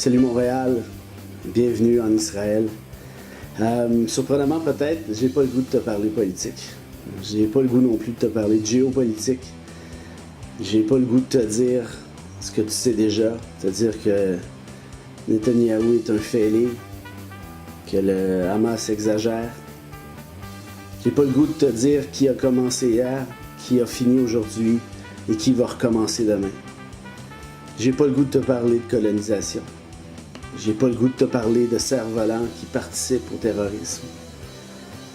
Salut Montréal, bienvenue en Israël. Surprenamment peut-être, j'ai pas le goût de te parler politique. J'ai pas le goût non plus de te parler de géopolitique. J'ai pas le goût de te dire ce que tu sais déjà, c'est-à-dire que Netanyahou est un fêlé, que le Hamas exagère. J'ai pas le goût de te dire qui a commencé hier, qui a fini aujourd'hui et qui va recommencer demain. J'ai pas le goût de te parler de colonisation. J'ai pas le goût de te parler de cerfs-volants qui participent au terrorisme.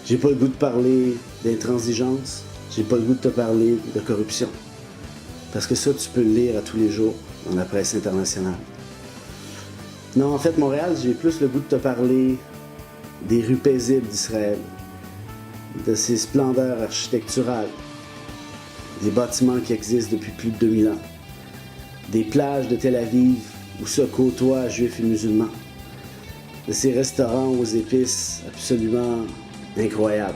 J'ai pas le goût de parler d'intransigeance. J'ai pas le goût de te parler de corruption. Parce que ça, tu peux le lire à tous les jours dans la presse internationale. Non, en fait, Montréal, j'ai plus le goût de te parler des rues paisibles d'Israël, de ses splendeurs architecturales, des bâtiments qui existent depuis plus de 2000 ans, des plages de Tel Aviv où se côtoient juifs et musulmans, de ces restaurants aux épices absolument incroyables.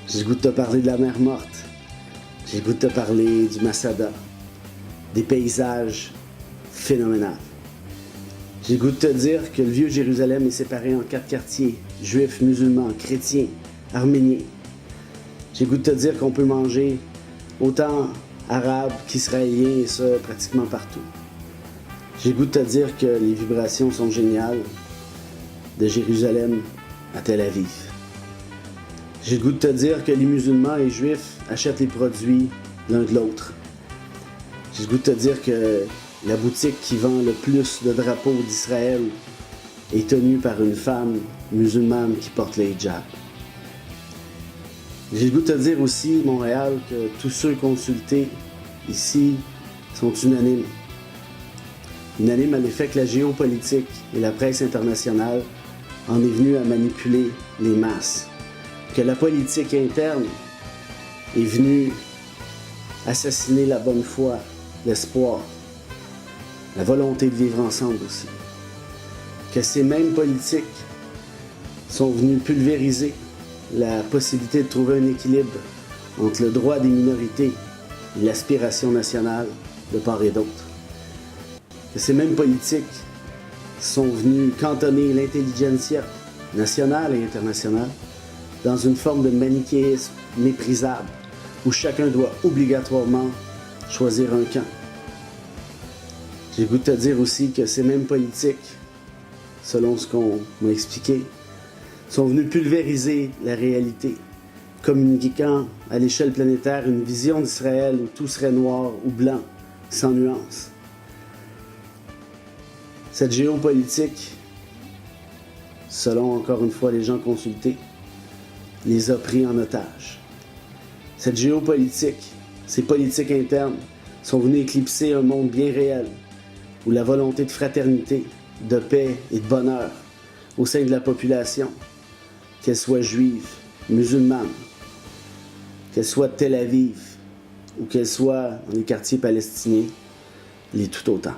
J'ai le goût de te parler de la mer Morte, j'ai le goût de te parler du Masada, des paysages phénoménaux. J'ai le goût de te dire que le vieux Jérusalem est séparé en 4 quartiers, juifs, musulmans, chrétiens, arméniens. J'ai le goût de te dire qu'on peut manger autant arabes qu'israéliens et ça pratiquement partout. J'ai le goût de te dire que les vibrations sont géniales de Jérusalem à Tel Aviv. J'ai le goût de te dire que les musulmans et les juifs achètent les produits l'un de l'autre. J'ai le goût de te dire que la boutique qui vend le plus de drapeaux d'Israël est tenue par une femme musulmane qui porte le hijab. J'ai le goût de te dire aussi, Montréal, que tous ceux consultés ici sont unanimes. Unanimes à l'effet que la géopolitique et la presse internationale en est venue à manipuler les masses. Que la politique interne est venue assassiner la bonne foi, l'espoir, la volonté de vivre ensemble aussi. Que ces mêmes politiques sont venus pulvériser la possibilité de trouver un équilibre entre le droit des minorités et l'aspiration nationale de part et d'autre. Que ces mêmes politiques sont venus cantonner l'intelligentsia nationale et internationale dans une forme de manichéisme méprisable où chacun doit obligatoirement choisir un camp. J'ai le goût de te dire aussi que ces mêmes politiques, selon ce qu'on m'a expliqué, sont venus pulvériser la réalité, communiquant à l'échelle planétaire une vision d'Israël où tout serait noir ou blanc, sans nuance. Cette géopolitique, selon encore une fois les gens consultés, les a pris en otage. Cette géopolitique, ces politiques internes, sont venues éclipser un monde bien réel, où la volonté de fraternité, de paix et de bonheur au sein de la population, qu'elle soit juive, musulmane, qu'elle soit de Tel Aviv ou qu'elle soit dans les quartiers palestiniens, l'est tout autant.